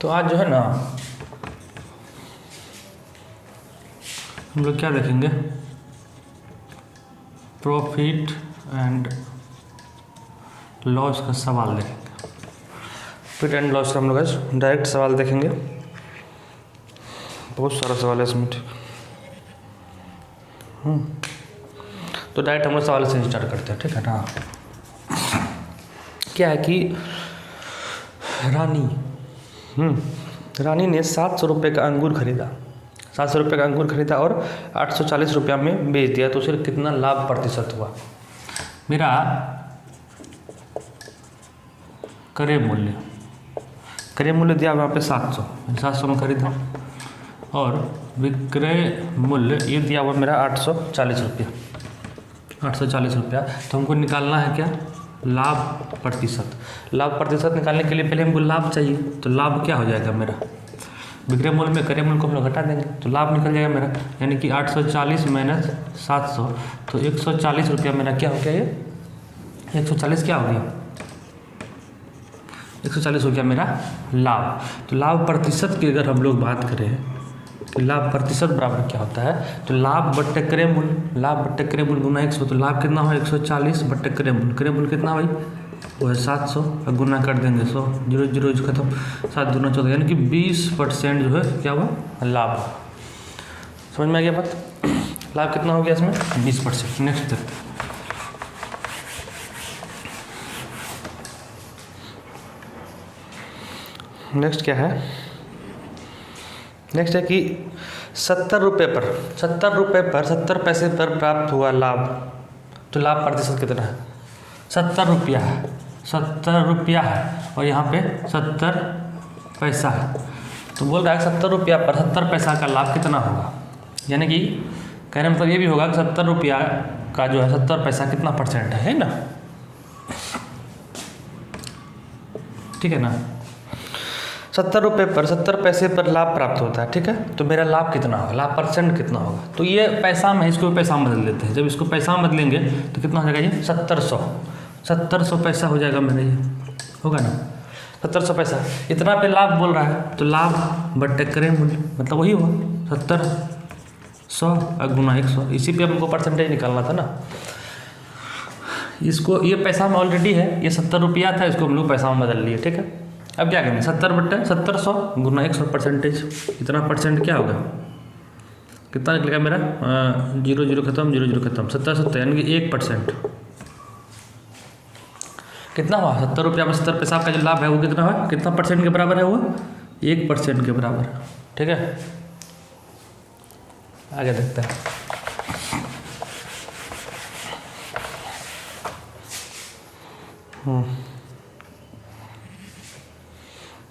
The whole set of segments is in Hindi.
तो आज जो है ना हम लोग क्या देखेंगे, प्रॉफिट एंड लॉस का सवाल देखेंगे। प्रॉफिट एंड लॉस का हम लोग आज डायरेक्ट सवाल देखेंगे। बहुत सारा सवाल है इसमें, ठीक। तो डायरेक्ट हम लोग सवाल से स्टार्ट करते हैं, ठीक है ना। क्या है कि रानी ने 700 रुपये का अंगूर खरीदा, 700 रुपये का अंगूर खरीदा और 840 रुपया में बेच दिया, तो उसे कितना लाभ प्रतिशत हुआ। मेरा क्रय मूल्य दिया वहाँ पे 700 में खरीदा और विक्रय मूल्य ये दिया हुआ मेरा 840 रुपया। तो हमको निकालना है क्या, लाभ प्रतिशत निकालने के लिए पहले हमको लाभ चाहिए। तो लाभ क्या हो जाएगा मेरा, विक्रय मूल्य में क्रय मूल्य को हम लोग घटा देंगे तो लाभ निकल जाएगा मेरा, यानी कि 840 माइनस 700, तो 140 रुपया मेरा क्या हो गया, ये 140 क्या हो गया, 140 हो गया मेरा लाभ। तो लाभ प्रतिशत की अगर हम लोग बात करें कि लाभ प्रतिशत बराबर क्या होता है, तो लाभ बट्टे क्रय मूल्य गुना 100, तो लाभ कितना हो 140 बट्टे क्रय मूल्य कितना भाई वो है 700 और गुना कर देंगे 100, 0 0 खत्म, 7 दूना 14, यानी कि 20% जो है क्या हुआ लाभ। समझ में आ गया बात, लाभ कितना हो गया इसमें 20%। नेक्स्ट देखते हैं, नेक्स्ट क्या है, नेक्स्ट है कि 70 रुपये पर 70 पैसे पर प्राप्त हुआ लाभ, तो लाभ प्रतिशत कितना है, 70 रुपया है और यहाँ पे 70 पैसा है। तो बोल रहा है 70 रुपया पर 70 पैसा का लाभ कितना होगा, यानी कि कहने मतलब ये भी होगा कि 70 रुपया का जो है 70 पैसा कितना परसेंट है ना, ठीक है ना। 70 रुपये पर 70 पैसे पर लाभ प्राप्त होता है, ठीक है। तो मेरा लाभ कितना होगा, लाभ परसेंट कितना होगा, तो ये पैसा में इसको पैसा में बदल देते हैं। जब इसको पैसा में बदलेंगे तो कितना हो जाएगा ये 1700 पैसा हो जाएगा मेरा, ये होगा ना 1700 पैसा। इतना पे लाभ बोल रहा है तो लाभ बट्टे क्रय मूल्य मतलब वही हुआ 1700 गुना 100, इसी पे हमको परसेंटेज निकालना था ना। इसको ये पैसा में ऑलरेडी है, ये 70 रुपया था, इसको हम लोग पैसा में बदल लिए, ठीक है। अब क्या करेंगे 70 बट्टे 1700 गुना 100 परसेंटेज, इतना परसेंट क्या होगा, कितना निकलेगा मेरा 0 0 खत्म 0 0 खत्म 70 यानी कि 1%। कितना हुआ 70 रुपया में 70 पैसा का जो लाभ है वो कितना हुआ, कितना परसेंट के बराबर है वो 1% के बराबर, ठीक है। आगे देखते हैं,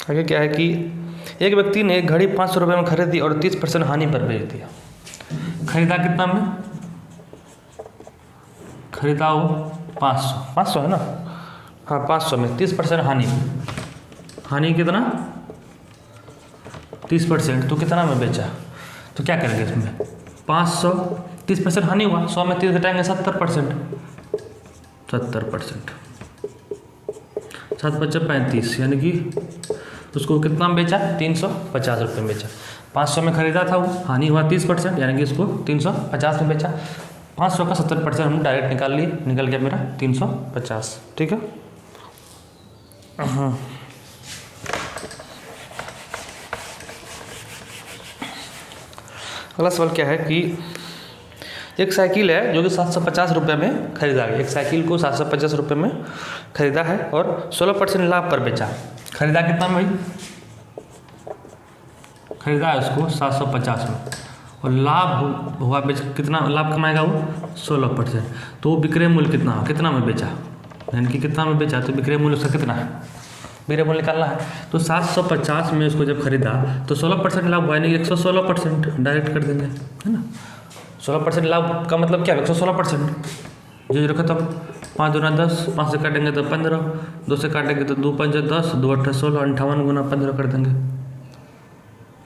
आगे क्या है कि एक व्यक्ति ने एक घड़ी 500 रुपये में खरीदी और 30% हानि पर बेच दिया। खरीदा कितना में, खरीदा वो 500 है ना, हाँ 500 में 30% हानि कितना 30%, तो कितना में बेचा। तो क्या करेंगे इसमें 500 30% हानि हुआ, 100 में 30 घटाएंगे 70%, 7 5 35, यानी कि उसको कितना में बेचा 350 रुपये में बेचा। 500 में खरीदा था वो, हानि हुआ 30%, यानी कि इसको 350 में बेचा। 500 का 70% हम डायरेक्ट निकाल लिए, निकल गया मेरा 350, ठीक है। अगला सवाल क्या है कि एक साइकिल है जो कि 750 रुपये में खरीदा गया, एक साइकिल को 750 रुपये में खरीदा है और 16% लाभ पर बेचा। खरीदा कितना में भाई, खरीदा है उसको 750 में और लाभ हुआ बेच, कितना लाभ कमाएगा वो 16%, तो वो विक्रय मूल्य कितना में बेचा, यानी कि कितना में बेचा, तो विक्रय मूल्य उसका कितना है, विक्रय मूल्य निकालना है। तो 750 में उसको जब खरीदा तो 16% लाभ हुआ, यानी कि 116% डायरेक्ट कर देंगे, है ना। 16% लाभ का मतलब क्या है 116%, 0 खत्म, 5 दूना 10, 5 से काटेंगे तो 15, 2 से काटेंगे तो 2 5 10, 2 8 16, 58 गुना 15 कर देंगे,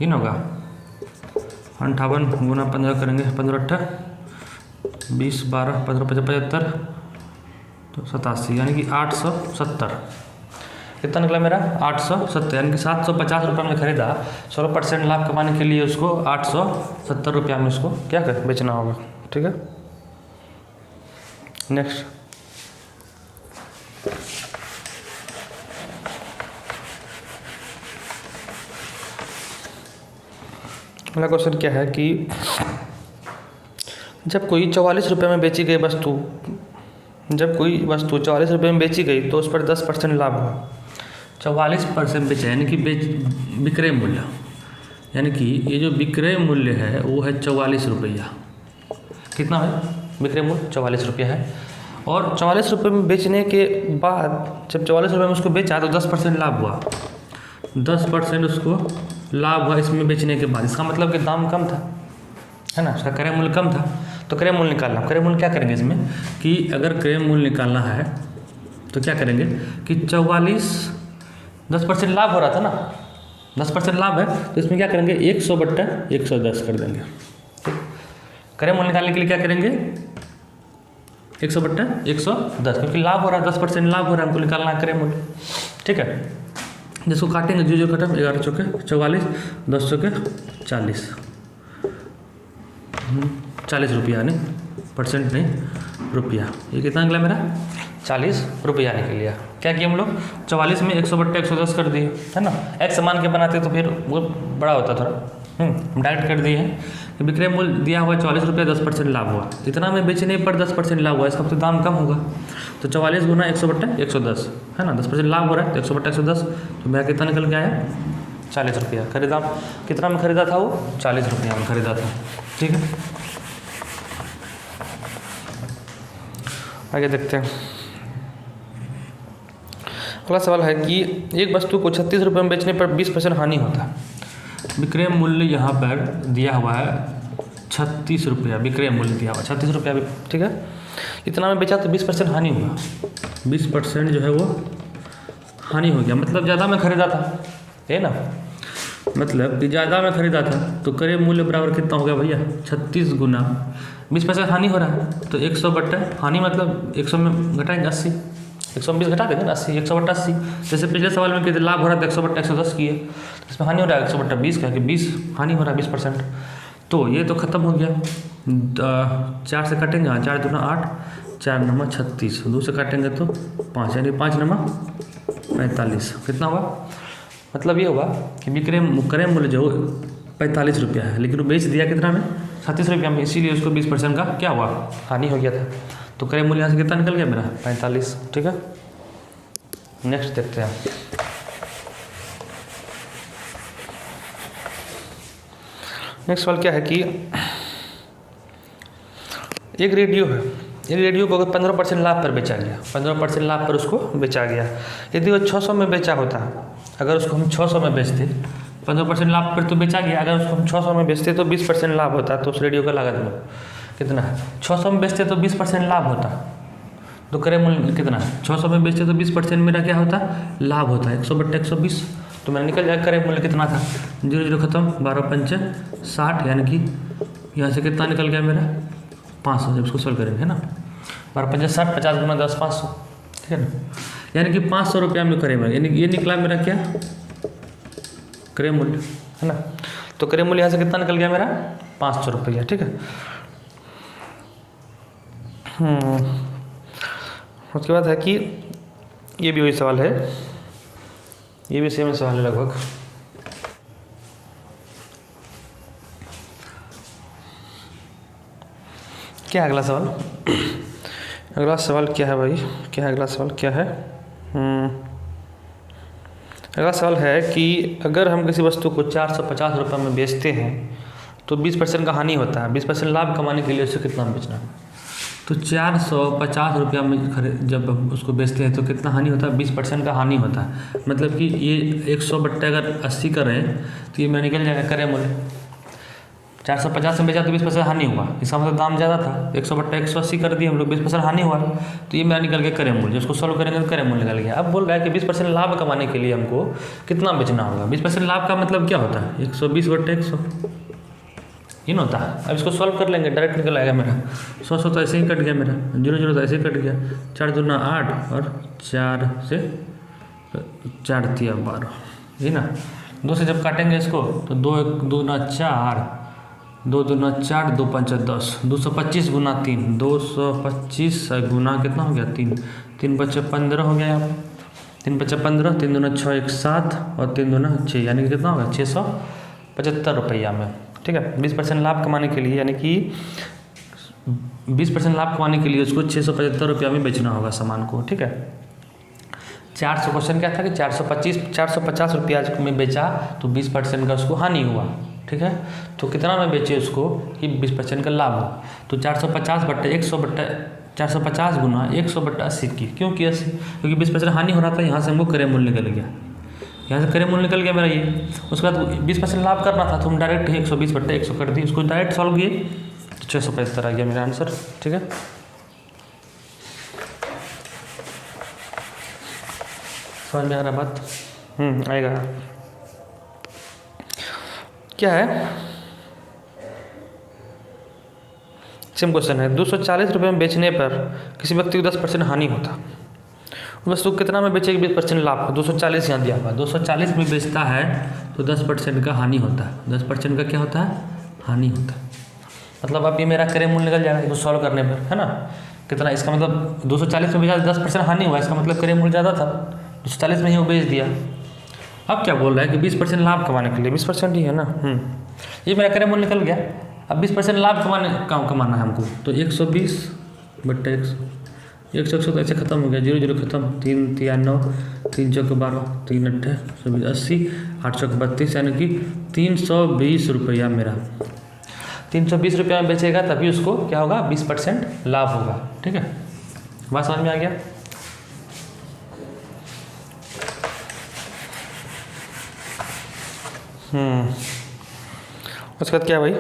ही ना होगा 58 गुना 15 करेंगे, 15 8 20 12 15 75 तो 87, यानी कि 870 कितना निकला मेरा 870, यानी कि 750 रुपये में खरीदा, 16% लाभ कमाने के लिए उसको 870 रुपया में उसको क्या कर बेचना होगा। ठीक है, नेक्स्ट अगला क्वेश्चन क्या है कि जब कोई 44 रुपये में बेची गई वस्तु 44 रुपये में बेची गई तो उस पर 10% लाभ हुआ। 44% बेचा, यानी कि विक्रय मूल्य, यानी कि ये जो विक्रय मूल्य है वो है 44 रुपया। कितना है विक्रय मूल्य? 44 रुपया है। और 44 रुपये में बेचने के बाद जब 44 रुपये में उसको बेचा तो 10% लाभ हुआ, 10% उसको लाभ हुआ इसमें बेचने के बाद। इसका मतलब कि दाम कम था, है ना, उसका क्रय मूल्य कम था। तो क्रय मूल्य निकालना, क्रय मूल्य क्या करेंगे इसमें कि अगर क्रय मूल्य निकालना है तो क्या करेंगे कि 10% लाभ हो रहा था ना, 10% लाभ है तो इसमें क्या करेंगे 100/110 कर देंगे। क्रय मूल्य निकालने के लिए क्या करेंगे 100/110, क्योंकि लाभ हो रहा है, 10% लाभ हो रहा है, हमको निकालना है क्रय मूल्य। ठीक है, जिसको काटेंगे जो खत्म, 11 चौके 44, 10 चौके 40, 40 रुपया, यानी परसेंट नहीं रुपया। ये कितना निकला मेरा 40 रुपया निकल लिया। क्या किया हम लोग 44 में 100/110 कर दिए, है ना। एक समान के बनाते तो फिर वो बड़ा होता थोड़ा, हम डायरेक्ट कर दिए हैं। विक्रय मूल्य दिया हुआ 44 रुपया, 10% लाभ हुआ, इतना में बेचने पर 10% लाभ हुआ, इसका तो दाम कम होगा। तो 44 गुना 100/110, है ना, 10% लाभ हो रहा है तो 100/110, तो मेरा कितना निकल के आया 40 रुपया। खरीदा कितना में खरीदा था वो 40 रुपया में खरीदा था। ठीक है, आगे देखते हैं। अगला सवाल है कि एक वस्तु को 36 रुपये में बेचने पर 20% हानि होता है। विक्रय मूल्य यहाँ पर दिया हुआ है 36 रुपया, विक्रय मूल्य दिया हुआ 36 रुपया, ठीक है। इतना में बेचा तो 20% हानि हुआ, 20% जो है वो हानि हो गया, मतलब ज़्यादा में खरीदा था, है ना, मतलब कि ज़्यादा में खरीदा था तो क्रय मूल्य बराबर कितना हो गया भैया 36 गुना 20% हानि हो रहा है तो 100/, हानि मतलब 100 में घटाएंगे 80, 120 घटा देंगे ना 80, 100/80। जैसे पिछले सवाल में कितने लाभ हो रहा था 100/110 की है, इसमें हानि हो रहा है 100/20 का, कि 20 हानि हो रहा है 20%। तो ये तो खत्म हो गया, 4 से काटेंगे, 4 दूना 8, 4 नमा 36, 2 से काटेंगे तो 5, यानी 5 नमा 45। कितना हुआ, मतलब ये हुआ कि क्रय मूल्य जो 45 रुपया है, लेकिन वो बेच दिया कितना में 36 रुपया में, इसीलिए उसको 20% का क्या हुआ हानि हो गया था। तो क्रय मूल्य यहाँ से कितना निकल गया मेरा 45। ठीक है, नेक्स्ट देखते हैं। नेक्स्ट सवाल क्या है कि एक रेडियो है, एक रेडियो को अगर 15% लाभ पर बेचा गया, 15% लाभ पर उसको बेचा गया, यदि वो 600 में बेचा होता, अगर उसको हम 600 में बेचते, 15% लाभ पर तो बेचा गया, अगर उसको हम 600 में बेचते तो 20% लाभ होता, तो उस रेडियो का लागत में कितना है, 600 में बेचते तो 20% लाभ होता, तो क्रय मूल्य कितना है 600 में बेचते तो 20% मेरा क्या होता लाभ होता है 100/120, तो मेरा निकल जाएगा क्रय मूल्य कितना था 0 खत्म 12×5 60, यानी कि यहाँ से कितना निकल गया मेरा 500, जब इसको सोल्व करेंगे, है ना, 12×5 60, 50 गुना 10 500, ठीक है ना, यानी कि 500 रुपया में क्रय मूल्य, यानी ये निकला मेरा क्या क्रय मूल्य, है ना। तो क्रय मूल्य यहाँ से कितना निकल गया मेरा 500 रुपया। ठीक है, उसके बाद है कि ये भी वही सवाल है, ये भी सेम सवाल है लगभग। क्या है अगला सवाल, अगला सवाल क्या है भाई, क्या है अगला सवाल क्या है, अगला सवाल है कि अगर हम किसी वस्तु को 450 रुपये में बेचते हैं तो 20% का हानि होता है, 20% लाभ कमाने के लिए उसे कितना बेचना, तो 450 रुपया में जब हम उसको बेचते हैं तो कितना हानि होता है 20% का हानि होता है, मतलब कि ये 100/80 कर रहे हैं तो ये मैं निकल जाएगा क्रय मूल्य, 450 में बेचा तो 20% हानि हुआ, इसका मतलब दाम ज़्यादा था, 100/180 कर दिए हम लोग, 20% हानि हुआ, तो ये मेरा निकल गया क्रय मूल्य, उसको सॉल्व करेंगे तो क्रय मूल्य निकल गया। अब बोल रहा है कि 20% लाभ कमाने के लिए हमको कितना बेचना होगा, 20% लाभ का मतलब क्या होता है 120/100 ये ना होता है। अब इसको सॉल्व कर लेंगे, डायरेक्ट निकल आएगा मेरा 100 तो ऐसे ही कट गया मेरा, 0 0 तो ऐसे ही कट गया, 4 दूना 8 और 4 से 4 दिया 12, जी ना। 2 से जब काटेंगे इसको तो 2 1 2 ना 4, 2 2 ना 4, 2 5 10, 225 गुना 3, 225 गुना कितना हो गया 3, 3 बचे 15 हो गया यहाँ पर, 3 बचे 15, 3 दूना 6 1 7 और 3 दूना 6, यानी कि कितना होगा 675 रुपया में। ठीक है, 20% लाभ कमाने के लिए, यानी कि 20% लाभ कमाने के लिए उसको 675 रुपया में बेचना होगा सामान को। ठीक है, 400 क्वेश्चन क्या था कि 450 रुपया में बेचा तो 20% का उसको हानि हुआ। ठीक है, तो कितना में बेचे उसको कि 20% का लाभ हो, तो 450 बट्टे 100 बट्टे 450 गुना 100/80 की, क्यों कि 80, क्योंकि 20% हानि हो रहा था, यहाँ से हमको क्रय मूल्य निकल गया, यहाँ से क्रय मूल्य निकल गया मेरा ये। उसके बाद 20% लाभ करना था तो हम डायरेक्ट 120/100 कर दिए, उसको डायरेक्ट सॉल्व किए तो 675 आ गया मेरा आंसर। ठीक है, समझ में आ रहा बात? आएगा। क्या है, सेम क्वेश्चन है। 240 रुपये में बेचने पर किसी व्यक्ति को 10% हानि होता, वस्तु कितना में बेचेगी 20% लाभ हो? 240 यहाँ दिया हुआ, 240 में बेचता है तो 10% का हानि होता है, 10% का क्या होता है, हानि होता है। मतलब अब ये मेरा क्रय मूल्य निकल जाएगा इसको सॉल्व करने पर, है ना। कितना, इसका मतलब 240 में बेचा 10% हानि हुआ, इसका मतलब क्रय मूल्य ज़्यादा था, 240 में ही वो बेच दिया। अब क्या बोल रहा है कि 20% लाभ कमाने के लिए, 20% ही है ना। ये मेरा क्रय मूल्य निकल गया। अब 20% लाभ कमाना है हमको, तो 120/100, 100 तो ऐसे खत्म हो गया, 0 0 खत्म, 3 3 9, 3 4 12, 3 8 24 80, 8 4 32, यानी कि 320 रुपया मेरा, 320 रुपया में बेचेगा तभी उसको क्या होगा 20% लाभ होगा। ठीक है, बात समझ में आ गया? उसके बाद क्या भाई,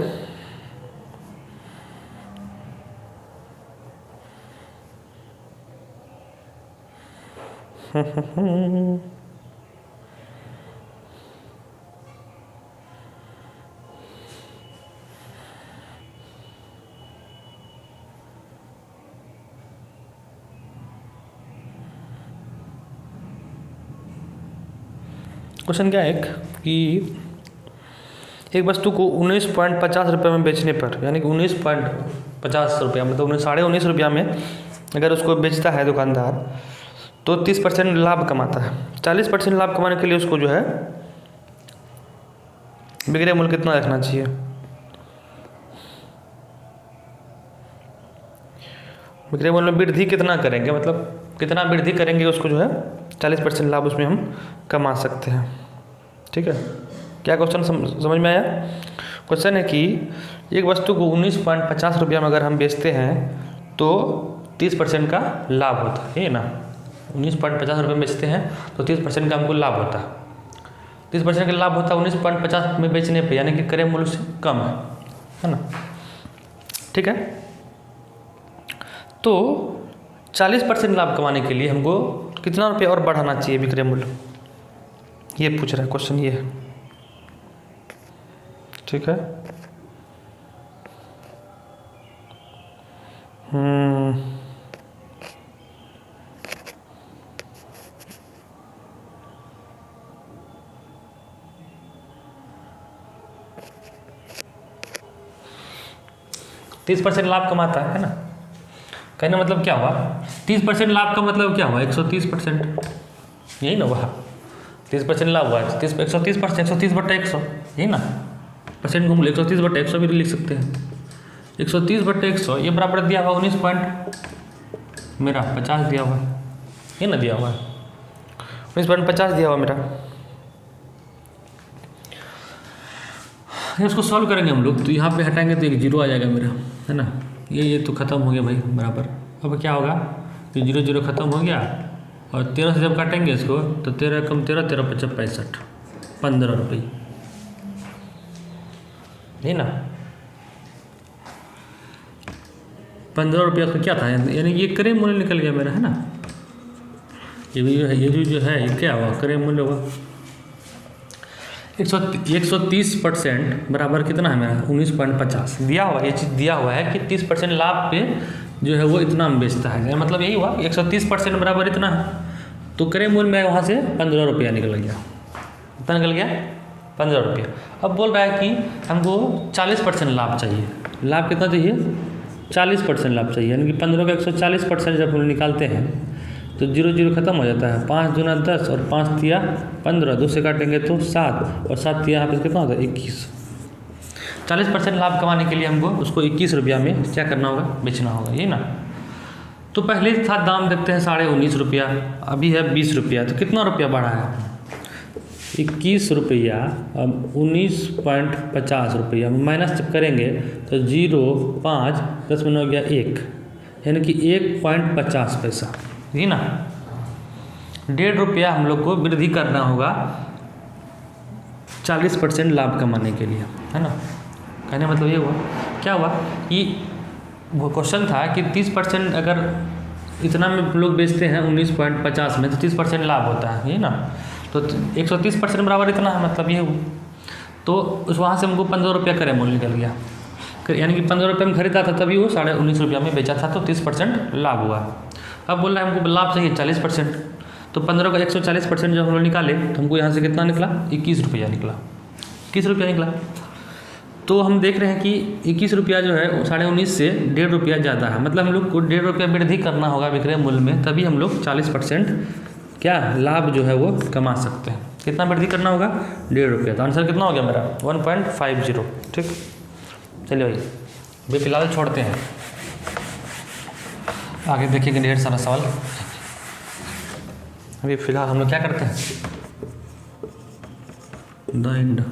क्वेश्चन क्या है कि एक वस्तु को 19.50 रुपये में बेचने पर, यानी कि 19.50 रुपया मतलब 19.5 रुपया में अगर उसको बेचता है दुकानदार तो 30% लाभ कमाता है। 40% लाभ कमाने के लिए उसको जो है विक्रय मूल्य कितना रखना चाहिए? विक्रय मूल्य में वृद्धि कितना करेंगे, मतलब कितना वृद्धि करेंगे उसको जो है 40% लाभ उसमें हम कमा सकते हैं। ठीक है, क्या क्वेश्चन समझ में आया? क्वेश्चन है कि एक वस्तु को 19.50 रुपया में अगर हम बेचते हैं तो 30% का लाभ होता है ना। 19.50 रुपये में बेचते हैं तो 30% का हमको लाभ होता है। 30% का लाभ होता है 19.50 में बेचने पे, यानी कि क्रय मूल्य से कम है ना। ठीक है, तो 40% लाभ कमाने के लिए हमको कितना रुपया और बढ़ाना चाहिए विक्रय मूल्य, ये पूछ रहा है क्वेश्चन ये। ठीक है, तीस % लाभ कमाता है ना। कहने मतलब क्या हुआ, 30% लाभ का मतलब क्या हुआ 130%, यही ना हुआ। 30% लाभ हुआ 130%, 130/100, यही ना। परसेंट घूम लो, 130/100 भी लिख सकते हैं। 130/100 ये बराबर दिया हुआ 19.50 दिया हुआ, ये ना दिया हुआ 19.50 दिया हुआ मेरा। इसको सॉल्व करेंगे हम लोग, तो यहाँ पे हटाएंगे तो एक 0 आ जाएगा मेरा, है ना। ये तो खत्म हो गया भाई बराबर। अब क्या होगा कि 0 0 खत्म हो गया, और 13 से जब काटेंगे इसको तो 13 कम 13, 13 5 65, 15 रुपये, है ना। 15 रुपया का क्या था, यानी ये क्रय मूल्य निकल गया मेरा, है ना। ये जो है ये क्या हुआ, क्रय मूल्य हुआ 130% बराबर कितना है मेरा 19.50 दिया हुआ। ये चीज़ दिया हुआ है कि 30% लाभ पे जो है वो इतना में बेचता है, मतलब यही हुआ 130% बराबर इतना है, तो क्रय मूल्य में वहाँ से 15 रुपया निकल गया। कितना निकल गया? 15 रुपया। अब बोल रहा है कि हमको 40% लाभ चाहिए। लाभ कितना चाहिए? 40% लाभ चाहिए, यानी कि 15 का 140% जब हम निकालते हैं तो 0 0 खत्म हो जाता है। 5 दूना 10 और 5 तिया 15, 2 से काटेंगे तो 7 और 7 तिया यहाँ पे कितना होता है? 21। 40% लाभ कमाने के लिए हमको उसको 21 रुपया में क्या करना होगा? बेचना होगा, ये ना। तो पहले था दाम देखते हैं 19.5 रुपया, अभी है 20 रुपया, तो कितना रुपया बढ़ा है? 21 रुपया। अब 19.50 रुपया माइनस जब करेंगे तो 0 5 10 में हो गया 1, यानी कि 1.50 पैसा, ये ना। 1.5 रुपया हम लोग को वृद्धि करना होगा 40% लाभ कमाने के लिए, है ना। कहने मतलब ये हुआ, क्या हुआ कि वो क्वेश्चन था कि 30% अगर इतना में लोग बेचते हैं 19.50 में तो 30% लाभ होता है, ये ना। तो 130% बराबर इतना है, मतलब ये हुआ। तो उस वहाँ से हमको 15 रुपया क्रय मूल्य निकल गया, यानी कि 15 रुपये में खरीदा था तभी वो 19.5 रुपया में बेचा था, तो 30% लाभ हुआ। अब बोल रहा है हमको लाभ चाहिए 40%, तो 15 का 140% जब हम लोग निकाले तो हमको यहाँ से कितना निकला? 21 रुपया निकला। 21 रुपया निकला। तो हम देख रहे हैं कि 21 रुपया जो है 19.5 से 1.5 रुपया ज़्यादा है, मतलब हम लोग को 1.5 रुपया वृद्धि करना होगा विक्रय मूल्य में, तभी हम लोग 40% क्या लाभ जो है वो कमा सकते हैं। कितना वृद्धि करना होगा? 1.5 रुपया। तो आंसर कितना हो गया मेरा? 1.50। ठीक, चलिए भाई अभी फिलहाल छोड़ते हैं, आगे देखेंगे ढेर सारा सवाल। अभी फिलहाल हम लोग क्या करते हैं? The end.